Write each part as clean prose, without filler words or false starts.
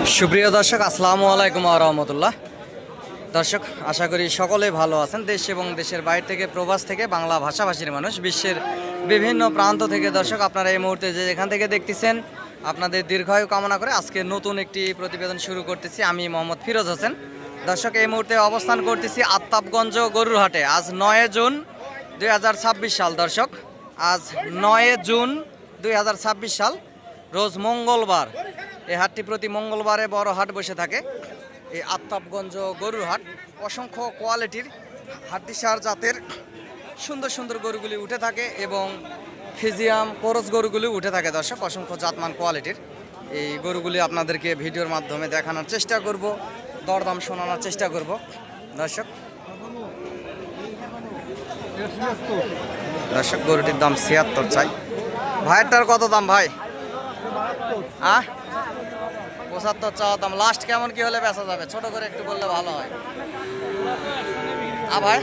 সুপ্রিয় দর্শক, আসসালামু আলাইকুম ওয়া রাহমাতুল্লাহ। দর্শক, আশা করি সকলেই ভালো আছেন। দেশ এবং দেশের বাইরে থেকে, প্রবাস থেকে, বাংলা ভাষাভাষীর মানুষ, বিশ্বের বিভিন্ন প্রান্ত থেকে দর্শক আপনারা এই মুহূর্তে যে যেখান থেকে দেখতেছেন, আপনাদের দীর্ঘায়ু কামনা করে আজকে নতুন একটি প্রতিবেদন শুরু করতেছি। আমি মোহাম্মদ ফিরোজ হোসেন। দর্শক, এই মুহূর্তে অবস্থান করতেছি আফতাবগঞ্জ গরুর হাটে। আজ 9 জুন 2026 সাল। দর্শক, আজ 9 জুন 2026 সাল, রোজ মঙ্গলবার। এই হাটটি প্রতি মঙ্গলবারে বড় হাট বসে থাকে। এই আফতাবগঞ্জ গরুর হাট অসংখ্য কোয়ালিটির হাড্ডিসার জাতের সুন্দর সুন্দর গরুগুলি উঠে থাকে এবং ফিজিয়াম কোরস গরুগুলি উঠে থাকে। দর্শক, অসংখ্য জাতমান কোয়ালিটির এই গরুগুলি আপনাদেরকে ভিডিওর মাধ্যমে দেখানোর চেষ্টা করব, দরদাম শোনানোর চেষ্টা করব। দর্শক, গরুটির দাম ৭৬ চাই। ভাইয়েরটার কত দাম ভাই? ৭৫ চাওয়া দাম। লাস্ট কেমন কি হলে বেচা যাবে? ছোট করে একটু বললে ভালো হয়। ভাই,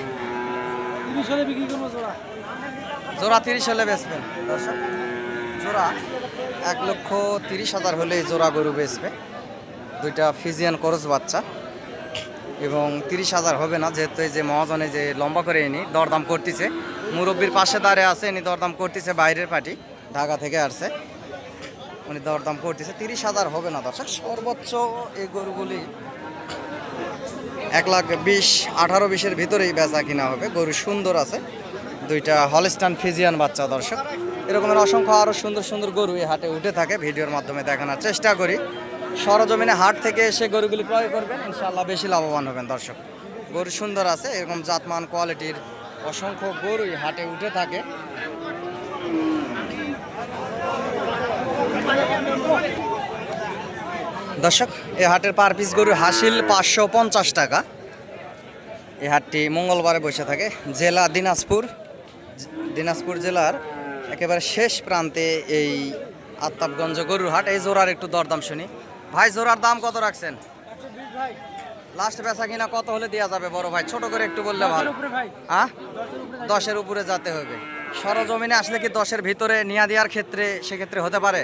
জোড়া 30 হলে বেচবেন। দর্শক, জোড়া ১,৩০,০০০ হলে জোড়া গরু বেচবে। দুইটা ফিজিয়ান ক্রস বাচ্চা এবং 30,০০০ হবে না, যেহেতু এই যে মহাজনে যে লম্বা করে এনি দরদাম করতেছে। মুরব্বীর পাশে দাঁড়িয়ে আছে, এনি দরদাম করতেছে। বাইরের পার্টি, ঢাকা থেকে আসছে, উনি দরদাম করতেছে। 30,০০০ হবে না দর্শক। সর্বোচ্চ এই গরুগুলি 1,20,000, 18-20-এর ভিতরেই বেচা কিনা হবে। গরু সুন্দর আছে, দুইটা হলস্টাইন ফিজিয়ান বাচ্চা। দর্শক, এরকমের অসংখ্য আরও সুন্দর সুন্দর গরু এই হাটে উঠে থাকে। ভিডিওর মাধ্যমে দেখানোর চেষ্টা করি। সরজমিনে হাট থেকে এসে গরুগুলি ক্রয় করবেন, ইনশাআল্লাহ বেশি লাভবান হবেন। দর্শক, গরু সুন্দর আছে, এরকম জাতমান কোয়ালিটির অসংখ্য গরুই হাটে উঠে থাকে। দর্শক, এই হাটের পার পিস গরু হাসিল 550 টাকা। এই হাটটি মঙ্গলবারে বসে থাকে। জেলা দিনাজপুর জেলার একেবারে শেষ প্রান্তে এই আফতাবগঞ্জ গরুর হাট। এই জোড়ার একটু দরদাম শুনি। ভাই, জোড়ার দাম কত রাখছেন? লাস্ট বেচা কিনা কত হলে দেওয়া যাবে বড় ভাই? ছোট করে একটু বললে ভালো। 10-এর উপরে যেতে হবে। সরজমিনে আসলে কি 10-এর ভিতরে নিয়ে দেওয়ার ক্ষেত্রে সেক্ষেত্রে হতে পারে?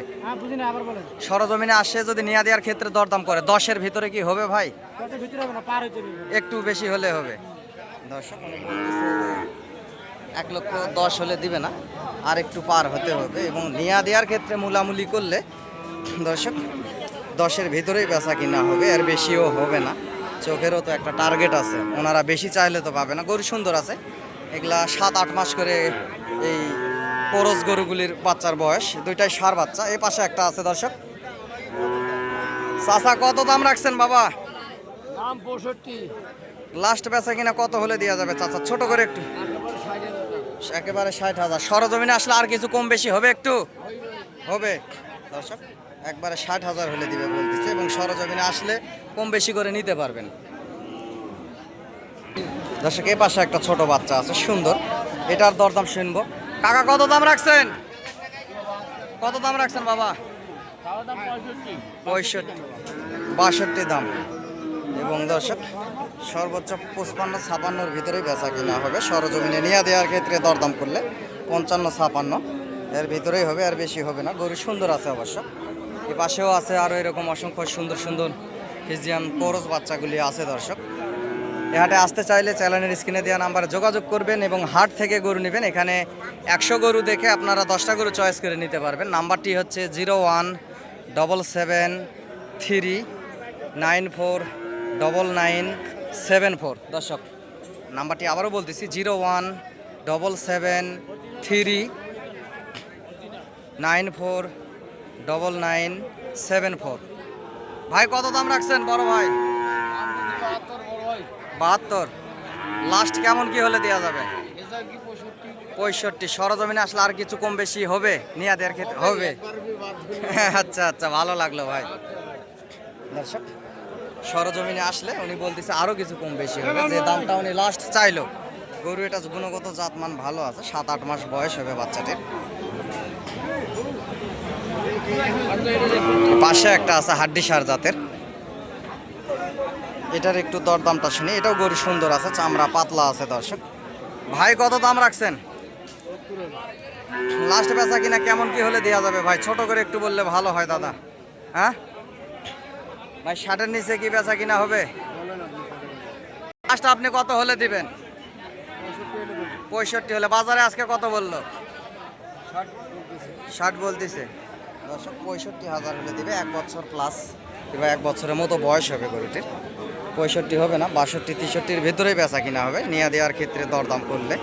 সরজমিনে আসে যদি নিয়ে দেওয়ার ক্ষেত্রে দরদাম করে 10-এর ভিতরে কি হবে ভাই? একটু বেশি হলে হবে। দর্শক, 1,10,000 হলে দিবে না, আর একটু পার হতে হবে। এবং নিয়ে দেওয়ার ক্ষেত্রে মূলামূলি করলে দর্শক 10-এর ভিতরেই বেচা কিনা হবে, আর বেশিও হবে না। চোখেরও তো একটা টার্গেট আছে, ওনারা বেশি চাইলে তো পাবে না। গরু সুন্দর আছে, এগুলা 7-8 মাস করে এই কোরস গরুগুলির বাচ্চার বয়স। দুইটাই ষাঁড় বাচ্চা। এই পাশে একটা আছে। দর্শক, চাচা কত দাম রাখছেন বাবা? দাম 65। লাস্ট বেচা কিনা কত হলে দেওয়া যাবে চাচা? ছোট করে একটু। একেবারে 60,000। সরজমিনে আসলে আর কিছু কম বেশি হবে? একটু হবে। দর্শক, একবারে 60,000 হলে দিবে বলতেছে, এবং সরজমিনে আসলে কম বেশি করে নিতে পারবেন। দর্শক, এই পাশে একটা ছোট বাচ্চা আছে সুন্দর, এটার দরদাম শুনবো। কাকা কত দাম রাখছেন? কত দাম রাখছেন বাবা? 65-62 দাম। এবং দর্শক, সর্বোচ্চ 55-56-র ভিতরেই বেচা কিনা হবে। সরজমিনে নিয়ে দেওয়ার ক্ষেত্রে দরদাম করলে 55-56 এর ভিতরেই হবে, আর বেশি হবে না। গরু সুন্দর আছে অবশ্য। এ পাশেও আছে আরও এরকম অসংখ্য সুন্দর সুন্দর ফিজিয়ান কোরস বাচ্চাগুলি আছে। দর্শক, এই হাটে আসতে চাইলে চ্যানেলের স্ক্রিনে দেওয়া নাম্বারে যোগাযোগ করবেন এবং হাট থেকে গরু নেবেন। এখানে 100 গরু দেখে আপনারা 10টা গরু চয়েস করে নিতে পারবেন। নাম্বারটি হচ্ছে 01773949974। দর্শক, নাম্বারটি আবারও বলতেছি, 01773949974। ভাই, কত দাম রাখছেন বড় ভাই? 72। লাস্ট কেমন কি হলে দেওয়া যাবে? 65। সরজমিনে আসলে আর কিছু কম বেশি হবে? নিয়ে দেওয়ার ক্ষেত্রে হবে। আচ্ছা আচ্ছা, ভালো লাগলো ভাই। দর্শক, সরজমিনে আসলে উনি বলতেছে আরও কিছু কম বেশি হবে, যে দামটা উনি লাস্ট চাইলো। গরু এটা গুণগত জাতমান ভালো আছে, 7-8 মাস বয়স হবে বাচ্চাটির। পাশে একটা আছে হাড্ডিসার জাতের, এটার একটু দরদামটা শুনি। এটাও গরু সুন্দর আছে, চামড়া পাতলা আছে। দর্শক ভাই, কত দাম রাখছেন? লাস্ট বেচা কিনা কেমন কি হলে দেওয়া যাবে ভাই? ছোট করে একটু বললে ভালো হয় দাদা। হ্যাঁ, ভাই 60-এর নিচে কি বেচা কিনা হবে? লাস্ট আপনি কত হলে দিবেন? 65 হলে। বাজারে আজকে কত বললো? 60 বলতেছে দর্শক। 65,000 হলে দিবে, 1 বছর প্লাস কিংবা 1 বছরের মতো বয়স হবে গরুটির। 65 হবে না, 62-63-র ভিতরেই বেচা কিনা হবে নিয়ে দেওয়ার ক্ষেত্রে দরদাম করলে।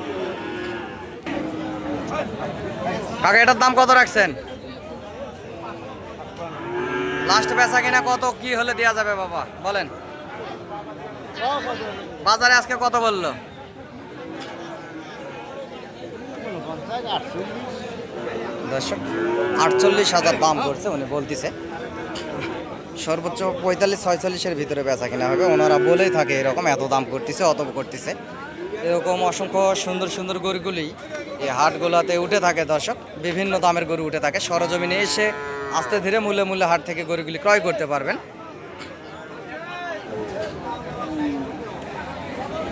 কাকা এটার দাম কত রাখছেন? লাস্ট বেচা কিনা কত কি হলে দেওয়া যাবে বাবা বলেন? বাজারে আজকে কত বললো? দর্শক 48,000 দাম করছে উনি বলতেছে। সর্বোচ্চ 45-46-এর ভিতরে বেচা কিনা হবে। ওনারা বলেই থাকে এরকম, এত দাম করতেছে অত করতেছে। এরকম অসংখ্য সুন্দর সুন্দর গরুগুলি এই হাটগুলোতে উঠে থাকে দর্শক। বিভিন্ন দামের গরু উঠে থাকে। সরজমিনে এসে আস্তে ধীরে মূল্যে মূল্যে হাট থেকে গরুগুলি ক্রয় করতে পারবেন।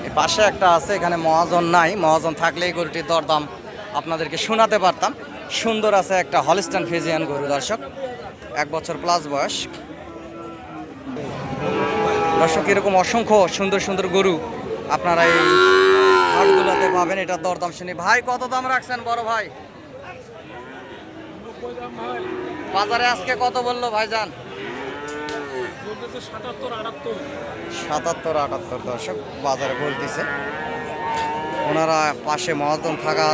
এই পাশে একটা আছে, এখানে মহাজন নাই। মহাজন থাকলে এই গরুটির দরদাম আপনাদেরকে শোনাতে পারতাম। সুন্দর আছে একটা হলিস্টান ফ্রিজিয়ান গরু দর্শক, 1 বছর প্লাস বয়স। দর্শক এরকম অসংখ্য সুন্দর সুন্দর গরু আপনারা এই হাটগুলোতে পাবেন। এটা দরদাম শুনি। ভাই কত দাম রাখছেন বড় ভাই? বাজারে আজকে কত বললো ভাইজান? 77-78 দর্শক বাজারে বলতেছে। ওনারা পাশে মহাজন থাকা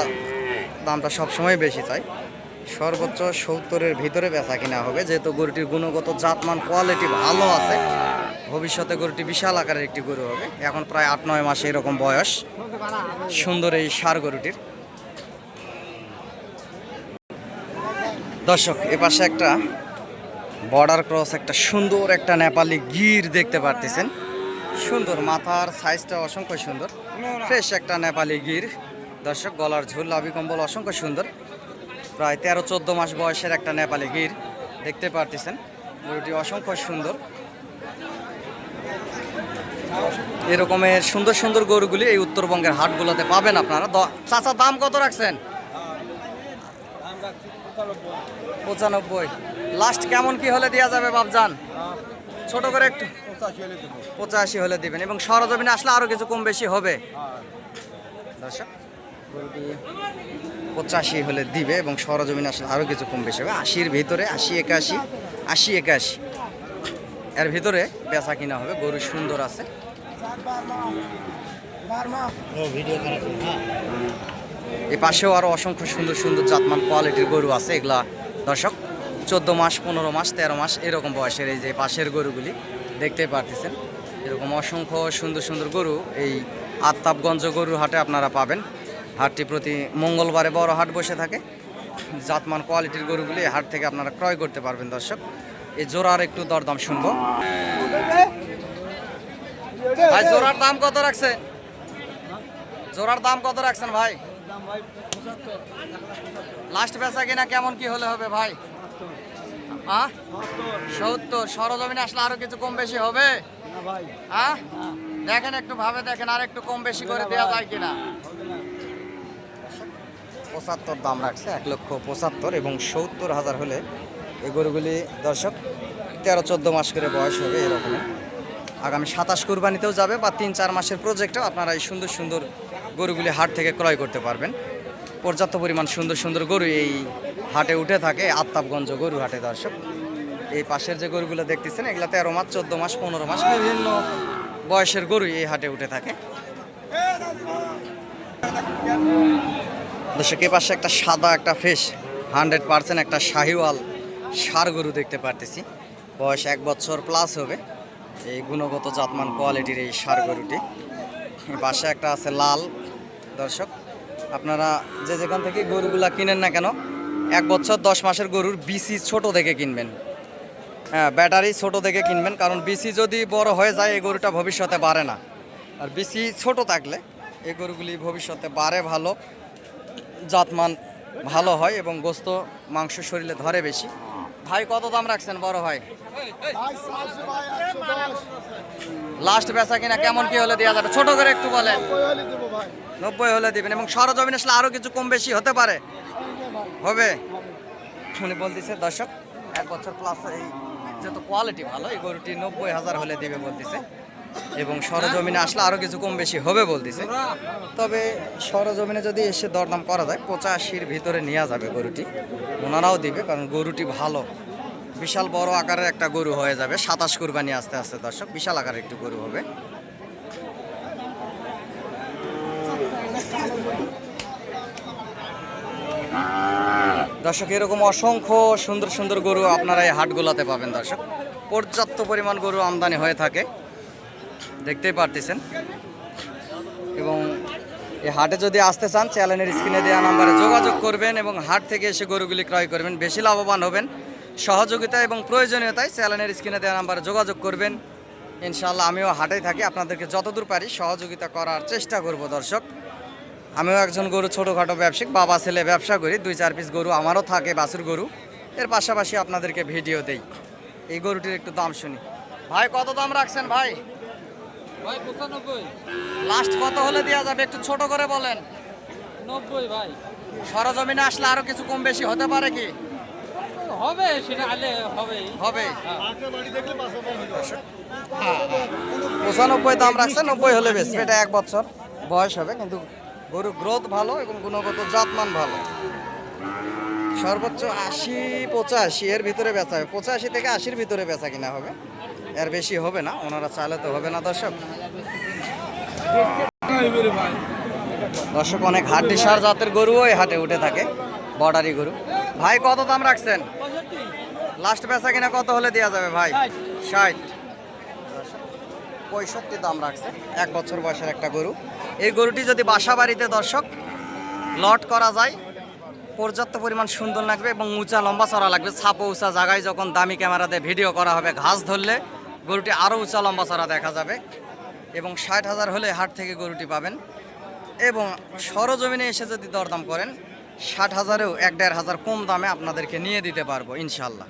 দামটা সবসময় বেশি চাই। সর্বোচ্চ 70-এর ভিতরে বেচা কিনা হবে, যেহেতু গরুটির গুণগত জাতমান কোয়ালিটি ভালো আছে। ভবিষ্যতে গরুটি বিশাল আকারের একটি গরু হবে। এখন প্রায় 8-9 মাসে এরকম বয়স। সুন্দর এই ষাঁড় গরুটির। দর্শক এপাশে একটা বর্ডার ক্রস একটা সুন্দর একটা নেপালি গির দেখতে পারতেছেন। সুন্দর, মাথার সাইজটা অসংখ্য সুন্দর, ফ্রেশ একটা নেপালি গির দর্শক। গলার ঝুল লাভি কম্বল অসংখ্য সুন্দর। প্রায় 13-14 মাস বয়সের একটা নেপালি গির দেখতে পারতেছেন। গরুটি অসংখ্য সুন্দর। এরকমের সুন্দর সুন্দর গরুগুলি এই উত্তরবঙ্গের হাটগুলোতে পাবেন আপনারা। চাচা দাম কত রাখছেন? 95। লাস্ট কেমন কি হলে দেওয়া যাবে বাবজান? ছোট করে একটু 85 হলে দিবেন, এবং সরজমিনে আসলে আরো কিছু কম বেশি হবে দর্শক। গরুটি 85 হলে দিবে এবং সরজমিনে আসলে আরো কিছু কম বেশি হবে। 80-র ভিতরে, 80-81 এর ভিতরে বেচা কিনা হবে। গরু সুন্দর আছে। এই পাশেও আরো অসংখ্য সুন্দর সুন্দর জাতমান কোয়ালিটির গরু আছে। এগুলা দর্শক 14 মাস, 15 মাস, 13 মাস এরকম বয়সের এই যে পাশের গরুগুলি দেখতে পারতেছেন। এরকম অসংখ্য সুন্দর সুন্দর গরু এই আত্তাবগঞ্জ গরুর হাটে আপনারা পাবেন। হাটটি প্রতি মঙ্গলবারে বড় হাট বসে থাকে। জাতমান কোয়ালিটির গরুগুলি এই হাট থেকে আপনারা ক্রয় করতে পারবেন দর্শক। এই জোড়ার একটু দরদাম শুনবো। ভাই জোড়ার দাম কত রাখছে? জোড়ার দাম কত রাখছেন ভাই? লাস্ট বেচা কিনা কেমন কি হলে হবে ভাই? 70। সরজমিনে আসলে আরো কিছু কম বেশি হবে? দেখেন একটু ভাবে দেখেন, আর একটু কম বেশি করে দেওয়া যায় কিনা। 75 দাম রাখছে, 1,75,000 এবং 70,000 হলে এই গরুগুলি দর্শক 13-14 মাস করে বয়স হবে এরকম। আগামী 27 কুরবানিতেও যাবে বা 3-4 মাসের প্রজেক্টেও আপনারা এই সুন্দর সুন্দর গরুগুলি হাট থেকে ক্রয় করতে পারবেন। পর্যাপ্ত পরিমাণ সুন্দর সুন্দর গরু এই হাটে উঠে থাকে, আত্তাবগঞ্জ গরু হাটে দর্শক। এই পাশের যে গরুগুলো দেখতেছেন এগুলো 13 মাস, 14 মাস, 15 মাস বিভিন্ন বয়সের গরু এই হাটে উঠে থাকে দর্শক। এই পাশে একটা সাদা একটা ফ্রেশ 100% একটা শাহিওয়াল ষাঁড় গরু দেখতে পারতেছি। বয়স 1 বছর প্লাস হবে। এই গুণগত জাতমান কোয়ালিটির এই ষাঁড় গরুটি। পাশে একটা আছে লাল দর্শক। আপনারা যে যেখান থেকে গরুগুলা কিনেন না কেন 1 বছর 10 মাসের গরুর বিসি ছোট দেখে কিনবেন। হ্যাঁ, ব্যাটারি ছোট দেখে কিনবেন, কারণ বিসি যদি বড় হয়ে যায় এই গরুটা ভবিষ্যতে বাড়ে না। আর বিসি ছোট থাকলে এই গরুগুলি ভবিষ্যতে বাড়ে ভালো, জাতমান ভালো হয় এবং গোস্ত মাংস শরীরে ধরে বেশি। ভাই কত দাম রাখছেন বড় ভাই? লাস্ট বেচা কিনা কেমন কি হলে দেওয়া যাবে? ছোট করে একটু বলেন। 90 হলে দিবেন, এবং সরজমিন আসলে আরো কিছু কম বেশি হতে পারে, হবে উনি বলতেছে দর্শক। 1 বছর প্লাস এই যেহেতু কোয়ালিটি ভালো, এই গরুটি 90,000 হলে দিবে বলতেছে, এবং সরজমিনে আসলে আরও কিছু কম বেশি হবে বলতেছে। তবে সরজমিনে যদি এসে দরদাম করা যায় 85-র ভিতরে নেওয়া যাবে গরুটি, ওনারাও দিবে, কারণ গরুটি ভালো, বিশাল বড় আকারের একটা গরু হয়ে যাবে। 27 কুরবানি আস্তে আস্তে দর্শক, বিশাল আকারের একটু গরু হবে। দর্শক এরকম অসংখ্য সুন্দর সুন্দর গরু আপনারা এই হাটগুলোতে পাবেন দর্শক। পর্যাপ্ত পরিমাণ গরু আমদানি হয়ে থাকে, দেখতেই পারতেছেন। এবং এই হাটে যদি আসতে চান চ্যানেলের স্ক্রিনে দেওয়া নাম্বারে যোগাযোগ করবেন এবং হাট থেকে এসে গরুগুলি ক্রয় করবেন, বেশি লাভবান হবেন। সহযোগিতা এবং প্রয়োজনীয়তায় চ্যানেলের স্ক্রিনে দেওয়া নাম্বারে যোগাযোগ করবেন। ইনশাআল্লাহ আমিও হাটেই থাকি, আপনাদেরকে যতদূর পারি সহযোগিতা করার চেষ্টা করব দর্শক। আমিও একজন গরু ছোটোখাটো ব্যবসায়িক, বাবা ছেলে ব্যবসা করি, 2-4 পিস গরু আমারও থাকে, বাছুর গরু। এর পাশাপাশি আপনাদেরকে ভিডিও দেই। এই গরুটির একটু দাম শুনি। ভাই কত দাম রাখছেন ভাই? ভাই 95। লাস্ট কত হলে দেওয়া যাবে একটু ছোট করে বলেন। 90 ভাই। সরজমিনে আসলে আরো কিছু কম বেশি হতে পারে কি? হবে, সেটা আলে হবেই। হবে। 95 দাম রাখছে, 90 হলে বেশ। এটা 1 বছর বয়স হবে, কিন্তু গরু গ্রোথ ভালো এবং গুণগত জাতমান ভালো। সর্বোচ্চ 80-85 এর ভিতরে বেচা হবে, 85 থেকে 80-র ভিতরে বেচা কিনা হবে, এর বেশি হবে না। ওনারা চাইলে তো হবে না দর্শক। দর্শক অনেক হাড্ডি সার জাতের গরুও এই হাটে উঠে থাকে, বর্ডারি গরু। ভাই কত দাম রাখছেন? লাস্ট বেচা কিনা কত হলে দেওয়া যাবে ভাই? 60। 65 দাম রাখছে, 1 বছর বয়সের একটা গরু। এই গরুটি যদি বাসা বাড়িতে দর্শক লট করা যায়, পর্যাপ্ত পরিমাণ সুন্দর লাগবে এবং উঁচা লম্বা চড়া লাগবে। ছাপো উঁচা জায়গায় যখন দামি ক্যামেরাতে ভিডিও করা হবে, ঘাস ধরলে গরুটি আরও উঁচা লম্বা চড়া দেখা যাবে। এবং 60,000 হলে হাট থেকে গরুটি পাবেন। এবং সরজমিনে এসে যদি দরদাম করেন 60,000-এও 1-1.5 কম দামে আপনাদেরকে নিয়ে দিতে পারবো ইনশাল্লাহ।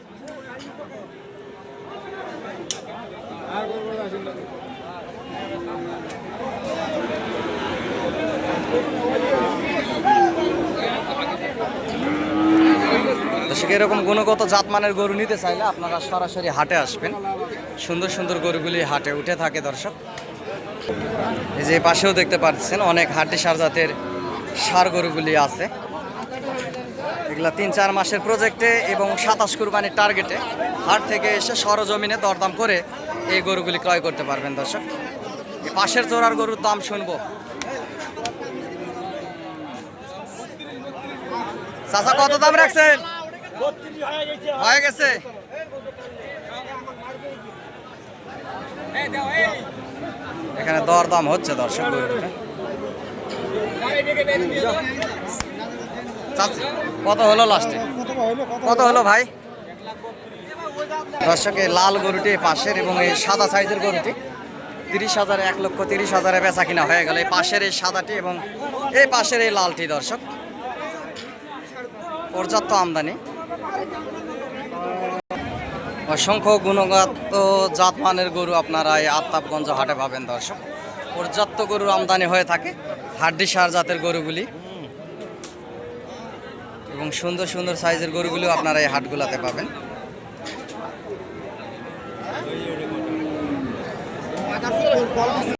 দর্শক এরকম গুণগত জাতমানের গরু নিতে চাইলে আপনারা সরাসরি হাটে আসবেন। সুন্দর সুন্দর গরুগুলি হাটে উঠে থাকে দর্শক। এই যে পাশেও দেখতে পাচ্ছেন অনেক হাড্ডি সার জাতের সার গরুগুলি আছে। এগুলা 3-4 মাসের প্রজেক্টে এবং 27 কুরবানির টার্গেটে হাট থেকে এসে সরজমিনে দরদাম করে এই গরুগুলি ক্রয় করতে পারবেন দর্শক। এই পাশের জোড়ার গরুর দাম শুনবো। চাচা কত দাম রাখছেন? হয়ে গেছে। এখানে দরদাম হচ্ছে দর্শক গরুটা। কত হলো লাস্টে? কত হলো ভাই? দর্শক এই লাল গরুটি পাশের এবং এই সাদা সাইজের গরুটি 30,000, 1,30,000 বেচা কিনা হয়ে গেল। এই পাশের এই সাদাটি এবং এই পাশের এই লালটি দর্শক, পর্যাপ্ত আমদানি। অসংখ্য গুণগত জাতমানের গরু আপনারা এই আফতাবগঞ্জ হাটে পাবেন দর্শক। পর্যাপ্ত গরুর আমদানি হয়ে থাকে, হাড্ডি সার জাতের গরুগুলি এবং সুন্দর সুন্দর সাইজের গরুগুলিও আপনারা এই হাটগুলাতে পাবেন।